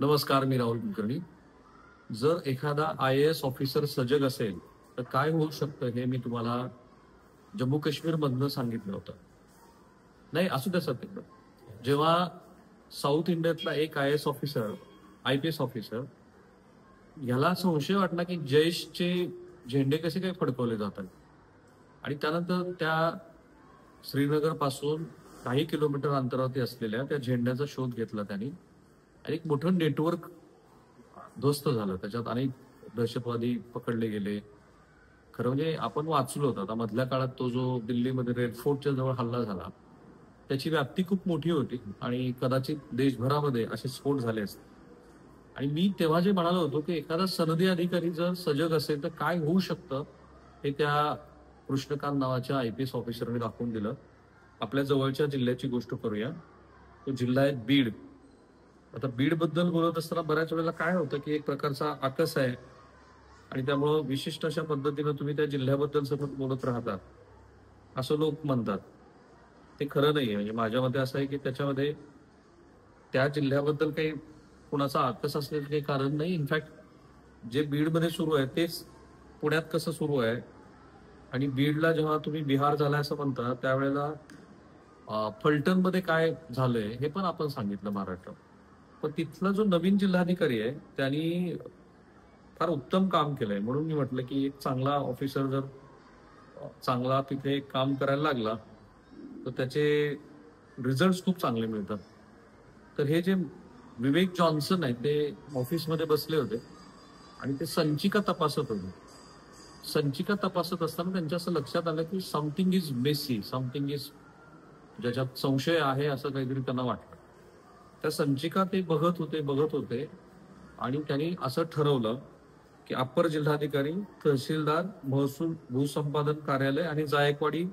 नमस्कार, मी राहुल कुलकर्णी. जर एखादा IAS ऑफिसर सजग असेल तर काय होऊ शकतं हे मी तुम्हाला जम्मू काश्मीर मधनं सांगितलं होतं. नाही असू द्या सर, तिकडं जेव्हा साऊथ इंडियातला एक IAS ऑफिसर, IPS ऑफिसर, ह्याला संशय वाटला की जैशचे झेंडे कसे काय फडकवले जातात आणि त्यानंतर त्या श्रीनगर पासून काही किलोमीटर अंतरावरती असलेल्या त्या झेंड्याचा शोध घेतला त्यांनी आणि एक मोठं नेटवर्क ध्वस्त झालं. त्याच्यात अनेक दहशतवादी पकडले गेले. खरं म्हणजे आपण वाचलो होतं. आता मधल्या काळात तो जो दिल्लीमध्ये रेड फोर्टच्या जवळ हल्ला झाला त्याची व्याप्ती खूप मोठी होती आणि कदाचित देशभरामध्ये असे स्फोट झाले असते. आणि मी तेव्हा जे म्हणालो होतो की एखादा सनदी अधिकारी जर सजग असेल तर काय होऊ शकतं हे त्या कृष्णकांत नावाच्या IPS ऑफिसरने दाखवून दिलं. आपल्या जवळच्या जिल्ह्याची गोष्ट करूया. तो जिल्हा आहे बीड. आता बीड बद्दल बोलत असताना बऱ्याच वेळेला काय होतं की एक प्रकारचा आकस आहे आणि त्यामुळं विशिष्ट अशा पद्धतीनं तुम्ही त्या जिल्ह्याबद्दल सतत बोलत राहता असं लोक म्हणतात. ते खरं नाहीये. म्हणजे माझ्या मते असं आहे की त्याच्यामध्ये त्या जिल्ह्याबद्दल काही कुणाचा आकस असण्याचं काही कारण नाही. इनफॅक्ट जे बीडमध्ये सुरू आहे तेच पुण्यात कसं सुरू आहे. आणि बीडला जेव्हा तुम्ही बिहार झालाय असं म्हणता त्यावेळेला फलटणमध्ये काय झालंय हे पण आपण सांगितलं महाराष्ट्रात. पण तिथला जो नवीन जिल्हाधिकारी आहे त्यांनी फार उत्तम काम केलंय. म्हणून मी म्हटलं की एक चांगला ऑफिसर जर चांगला तिथे काम करायला लागला तर त्याचे रिझल्ट खूप चांगले मिळतात. तर हे जे विवेक जॉन्सन आहे ते ऑफिसमध्ये बसले होते आणि ते संचिका तपासत होते. संचिका तपासत असताना त्यांच्या असं लक्षात आलं की something is messy, something is, ज्याच्यात संशय आहे असं काहीतरी त्यांना वाटलं. त्या संचिका ते बघत होते आणि त्यांनी असं ठरवलं की अप्पर जिल्हाधिकारी, तहसीलदार, महसूल, भूसंपादन कार्यालय आणि जायकवाडी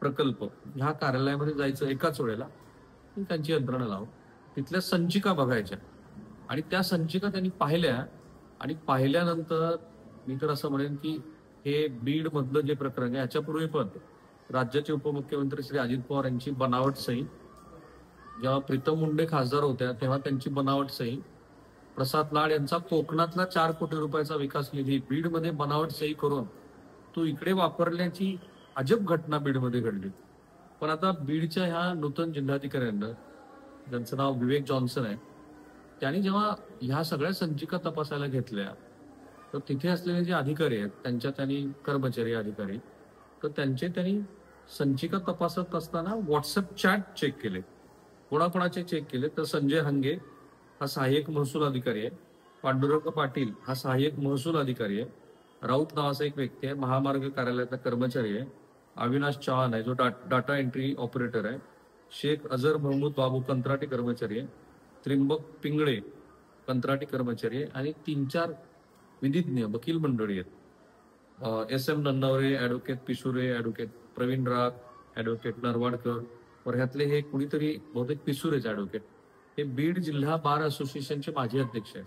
प्रकल्प ह्या कार्यालयामध्ये जायचं एकाच वेळेला आणि त्यांची यंत्रणा लावून तिथल्या संचिका बघायच्या. आणि त्या संचिका त्यांनी पाहिल्या आणि पाहिल्यानंतर मी तर असं म्हणेन की हे बीड मधलं जे प्रकरण आहे याच्यापूर्वी पण राज्याचे उपमुख्यमंत्री श्री अजित पवार यांची बनावट सही, जेव्हा प्रीतम मुंडे खासदार होत्या तेव्हा त्यांची बनावट सही, प्रसाद लाड यांचा कोकणातला 4 कोटी रुपयाचा विकास निधी बीडमध्ये बनावट सही करून तो इकडे वापरल्याची अजब घटना बीडमध्ये घडली. पण आता बीडच्या ह्या नूतन जिल्हाधिकाऱ्यांना, ज्यांचं नाव विवेक जॉन्सन आहे, त्यांनी जेव्हा ह्या सगळ्या संचिका तपासायला घेतल्या तर तिथे असलेले जे अधिकारी आहेत त्यांनी कर्मचारी अधिकारी, तर त्यांनी संचिका तपासत असताना व्हॉट्सअप चॅट चेक केले. कोणाकोणाचे चेक केले तर संजय हंगे हा सहाय्यक महसूल अधिकारी आहे, पांडुरंग पाटील हा सहाय्यक महसूल अधिकारी आहे, राऊत नावाचा एक व्यक्ती आहे, महामार्ग कार्यालयाचा कर्मचारी आहे, अविनाश चव्हाण आहे जो डाटा एंट्री ऑपरेटर आहे, शेख अझर महमूद बाबू कंत्राटी कर्मचारी आहे, त्रिंबक पिंगळे कंत्राटी कर्मचारी आहे आणि 3-4 विधिज्ञ वकील मंडळी आहेत. SM Nannaware, advocate Pisure, advocate Praveen Raag, advocate Narwadkar, वर ह्यातले हे कुणीतरी बहुतेक पिसुरेच ऍडव्होकेट, हे बीड जिल्हा बार असोसिएशनचे माजी अध्यक्ष आहेत.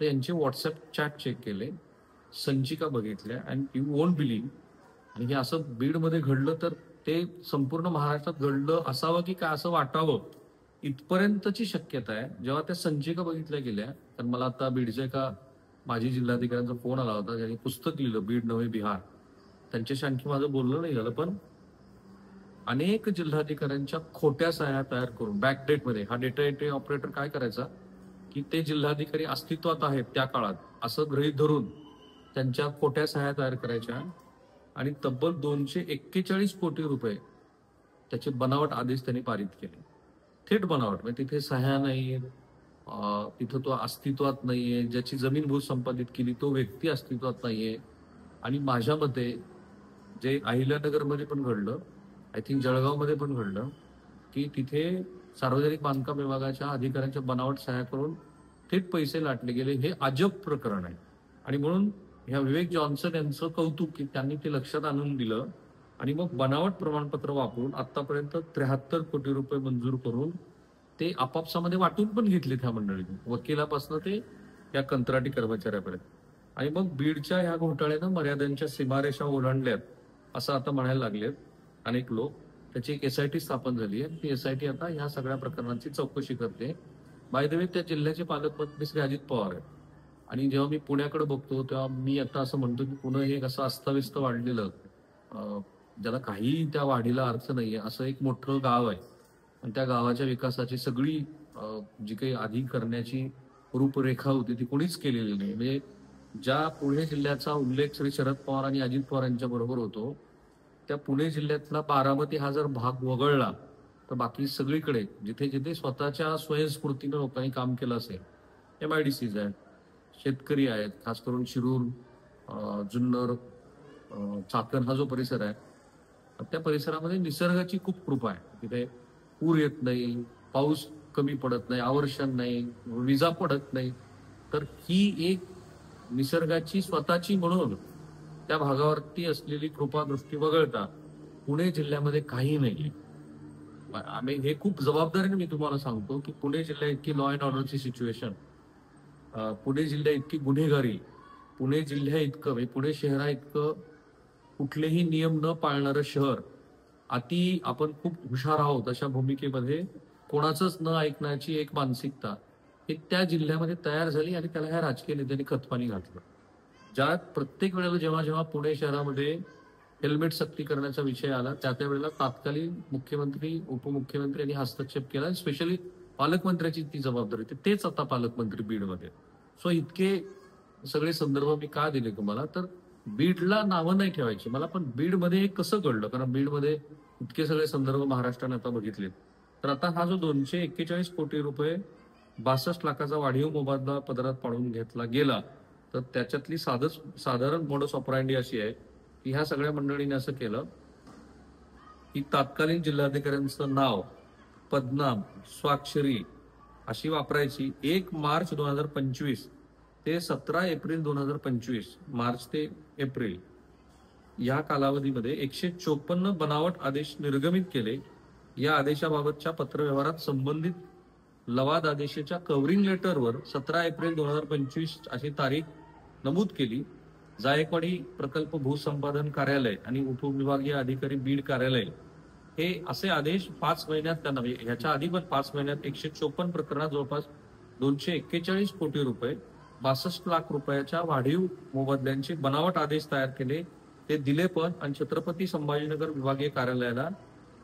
तर यांचे व्हॉट्सअप चॅट चेक केले, संचिका बघितल्या अँड यू वोंट बिलीव्ह. आणि हे असं बीडमध्ये घडलं तर ते संपूर्ण महाराष्ट्रात घडलं असावं की काय असं वाटावं इथपर्यंतची शक्यता आहे. जेव्हा त्या संचिका बघितल्या गेल्या तर मला आता बीडच्या एका माजी जिल्हाधिकाऱ्यांचा फोन आला होता, ज्यांनी पुस्तक लिहिलं बीड नवे बिहार. त्यांच्याशी आणखी माझं बोलणं नाही झालं, पण अनेक जिल्हाधिकाऱ्यांच्या खोट्या सह्या तयार करून बॅकडेटमध्ये हा डेटा एंट्री ऑपरेटर काय करायचा की ते जिल्हाधिकारी अस्तित्वात आहेत त्या काळात असं गृहीत धरून त्यांच्या खोट्या सह्या तयार करायच्या आणि तब्बल 241 कोटी रुपये त्याचे बनावट आदेश त्यांनी पारित केले. थेट बनावट, म्हणजे तिथे सह्या नाहीये, तिथं तो अस्तित्वात नाहीये, ज्याची जमीन भूसंपादित केली तो व्यक्ती अस्तित्वात नाहीये. आणि माझ्या मते जे अहिल्यानगरमध्ये पण घडलं, आय थिंक जळगावमध्ये पण घडलं, की तिथे सार्वजनिक बांधकाम विभागाच्या अधिकाऱ्यांच्या बनावट सह्या करून थेट पैसे लाटले गेले. हे अजब प्रकरण आहे. आणि म्हणून ह्या विवेक जॉन्सन यांचं कौतुक की त्यांनी ते लक्षात आणून दिलं आणि मग बनावट प्रमाणपत्र वापरून आतापर्यंत 73 कोटी रुपये मंजूर करून ते आपापसामध्ये वाटून पण घेतले त्या मंडळीने, वकिलापासून ते या कंत्राटी कर्मचाऱ्यापर्यंत. आणि मग बीडच्या ह्या घोटाळ्यानं मर्यादांच्या सीमारेषा ओलांडल्यात असं आता म्हणायला लागलेत अनेक लोक. त्याची एक SIT स्थापन झाली आहे. ती SIT आता ह्या सगळ्या प्रकरणांची चौकशी करते. बाय द वे त्या जिल्ह्याचे पालकमंत्री श्री अजित पवार आहेत. आणि जेव्हा मी पुण्याकडे बघतो तेव्हा मी आता असं म्हणतो की पुणे हे कसं अस्ताव्यस्त वाढलेलं, अं, ज्याला काही त्या वाढीला अर्थ नाहीये असं एक मोठं गाव आहे. आणि त्या गावाच्या विकासाची सगळी जी काही आधी करण्याची रूपरेखा होती ती कोणीच केलेली नाही. म्हणजे ज्या पुणे जिल्ह्याचा उल्लेख श्री शरद पवार आणि अजित पवार यांच्या बरोबर होतो, त्या पुणे जिल्ह्यातला बारामती हा जर भाग वगळला तर बाकी सगळीकडे जिथे जिथे स्वतःच्या स्वयंस्फूर्तीनं लोकांनी काम केलं असेल, MIDCs आहेत, शेतकरी आहेत, खास करून शिरूर, जुन्नर, चाकण हा जो परिसर आहे, त्या परिसरामध्ये निसर्गाची खूप कृपा आहे. तिथे पूर येत नाही, पाऊस कमी पडत नाही, आवर्षण नाही, विजा पडत नाही. तर ही एक निसर्गाची स्वतःची म्हणून त्या भागावरती असलेली कृपादृष्टी वगळता पुणे जिल्ह्यामध्ये काही नाही. आम्ही हे खूप जबाबदारीने मी तुम्हाला सांगतो की पुणे जिल्ह्या इतकी लॉ अँड ऑर्डरची सिच्युएशन, पुणे जिल्ह्या इतकी गुन्हेगारी, पुणे जिल्ह्या इतकं म्हणजे पुणे शहरा इतकं कुठलेही नियम न पाळणारं शहर, अति आपण खूप हुशार आहोत अशा भूमिकेमध्ये कोणाचंच न ऐकण्याची एक मानसिकता ही त्या जिल्ह्यामध्ये तयार झाली आणि त्याला ह्या राजकीय नेत्यांनी खतपाणी घातलं. ज्या प्रत्येक वेळेला जेव्हा जेव्हा पुणे शहरामध्ये हेल्मेट सक्ती करण्याचा विषय आला त्या वेळेला तात्कालीन मुख्यमंत्री, उपमुख्यमंत्री यांनी हस्तक्षेप केला. स्पेशली पालकमंत्र्याची ती जबाबदारी होती. तेच आता पालकमंत्री बीडमध्ये. सो इतके सगळे संदर्भ मी का दिले तुम्हाला, तर बीडला नावं नाही ठेवायची मला, पण बीडमध्ये हे कसं घडलं, कारण बीडमध्ये इतके सगळे संदर्भ महाराष्ट्राने आता बघितले. तर आता हा जो 241 कोटी रुपये 62 लाखाचा वाढीव मोबदला पदरात पाडून घेतला गेला, तर त्याच्यातली साधारण मोडस ऑपरांडी अशी आहे की ह्या सगळ्या मंडळीने असं केलं की तात्कालीन जिल्हाधिकाऱ्यांचं नाव, पदनाम, स्वाक्षरी अशी वापरायची. 1 मार्च 2025 ते 17 एप्रिल 2025, मार्च ते एप्रिल या कालावधीमध्ये 154 बनावट आदेश निर्गमित केले. या आदेशाबाबतच्या पत्रव्यवहारात संबंधित लवाद आदेशाच्या कव्हरिंग लेटरवर 17 एप्रिल 2025 अशी तारीख नमूद केली. जायकवाडी प्रकल्प भूसंपादन कार्यालय आणि उपविभागीय अधिकारी बीड कार्यालय हे असे आदेश 5 महिन्यात त्यांना, ह्याच्या आधी पण 5 महिन्यात 154 प्रकरणात जवळपास 241 कोटी रुपये 62 लाख रुपयाच्या वाढीव मोबदल्यांचे बनावट आदेश तयार केले. ते दिले पण, आणि छत्रपती संभाजीनगर विभागीय कार्यालयाला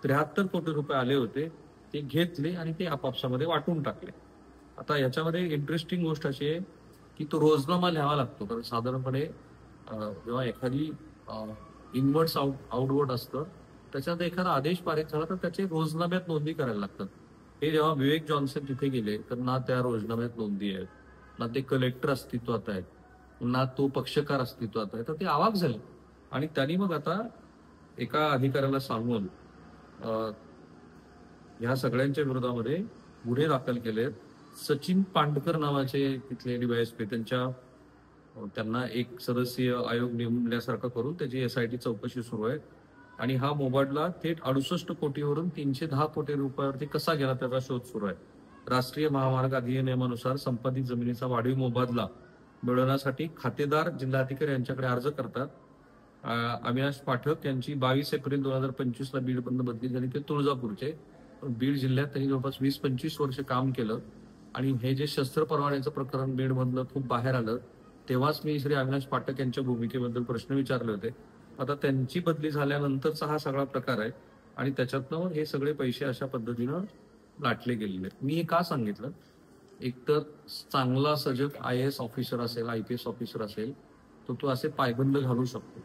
73 कोटी रुपये आले होते, ते घेतले आणि ते आपापसामध्ये वाटून टाकले. आता याच्यामध्ये इंटरेस्टिंग गोष्ट अशी आहे की तो रोजनामा लिहावा लागतो, कारण साधारणपणे जेव्हा एखादी इनवर्ड्स आउटवर्ड असतं त्याच्यात एखादा आदेश पारित झाला तर त्याचे रोजनाम्यात नोंदी करायला लागतात. हे जेव्हा विवेक जॉन्सन तिथे गेले तर ना त्या रोजनाम्यात नोंदी आहेत, ना ते कलेक्टर अस्तित्वात आहेत, ना तो पक्षकार अस्तित्वात आहे. तर ते अवाक झाले आणि त्यांनी मग आता एका अधिकाऱ्याला सांगून ह्या सगळ्यांच्या विरोधामध्ये गुन्हे दाखल केलेत. सचिन पांडकर नावाचे तिथले DYSP त्यांना एक सदस्यीय आयोग नेमल्यासारखं करून त्याची SIT चौकशी सुरू आहे. आणि हा मोबदला थेट 68 कोटीवरून 310 कोटी रुपयावरती कसा गेला त्याचा शोध सुरू आहे. राष्ट्रीय महामार्ग अधिनियमानुसार संपादित जमिनीचा वाढीव मोबदला मिळवण्यासाठी खातेदार जिल्हाधिकारी यांच्याकडे अर्ज करतात. अविनाश पाठक यांची 22 एप्रिल 2025 ला बीडमधून बदली झाली. ते तुळजापूरचे, बीड जिल्ह्यात त्यांनी जवळपास 20-25 वर्ष काम केलं. आणि हे जे शस्त्र परवान्याचं प्रकरण बीडमधलं खूप बाहेर आलं तेव्हाच मी श्री अविनाश पाठक यांच्या भूमिकेबद्दल प्रश्न विचारले होते. आता त्यांची बदली झाल्यानंतरचा हा सगळा प्रकार आहे आणि त्याच्यातनं हे सगळे पैसे अशा पद्धतीनं लाटले गेलेले. मी हे का सांगितलं, एक तर चांगला सजग IAS ऑफिसर असेल, IPS ऑफिसर असेल तर तो असे पायबंद घालू शकतो.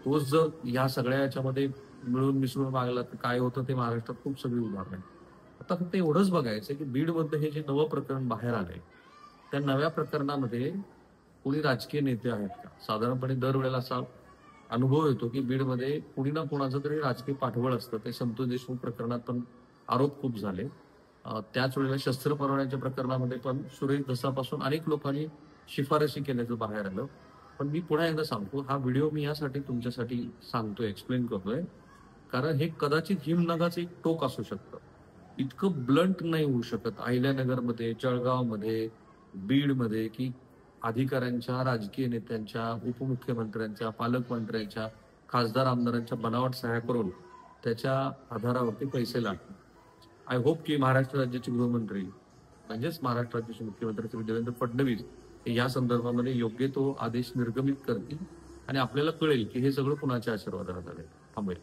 तोच जर या सगळ्या याच्यामध्ये मिळून मिसळून मागला तर काय होतं ते महाराष्ट्रात खूप सगळी उदाहरणं आहेत. आता फक्त एवढंच बघायचं की बीडमध्ये हे जे नवं प्रकरण बाहेर आलंय त्या नव्या प्रकरणामध्ये कोणी राजकीय नेते आहेत का. साधारणपणे दरवेळेला असा अनुभव येतो की बीडमध्ये कुणी ना कोणाचं तरी राजकीय पाठबळ असतं. ते संतोष देशमुख प्रकरणात पण आरोप खूप झाले. त्याच वेळेला शस्त्र परवान्याच्या प्रकरणामध्ये पण सुरेश धसापासून अनेक लोकांनी शिफारशी केल्याचं बाहेर आलं. पण मी पुन्हा एकदा सांगतो, हा व्हिडिओ मी यासाठी तुमच्यासाठी सांगतोय, एक्सप्लेन करतोय, कारण हे कदाचित हिमनगाचं एक टोक असू शकतं. इतकं ब्लंट नाही होऊ शकत अहिल्यानगरमध्ये, जळगावमध्ये, बीडमध्ये की अधिकाऱ्यांच्या, राजकीय नेत्यांच्या, उपमुख्यमंत्र्यांच्या, पालकमंत्र्यांच्या, खासदार आमदारांच्या बनावट सह्या करून त्याच्या आधारावरती पैसे लागतात. आय होप की महाराष्ट्र राज्याचे गृहमंत्री म्हणजेच महाराष्ट्राचे मुख्यमंत्री श्री देवेंद्र फडणवीस हे या संदर्भामध्ये योग्य तो आदेश निर्गमित करतील आणि आपल्याला कळेल की हे सगळं कुणाच्या आशीर्वादाने झालंय. थांबेल.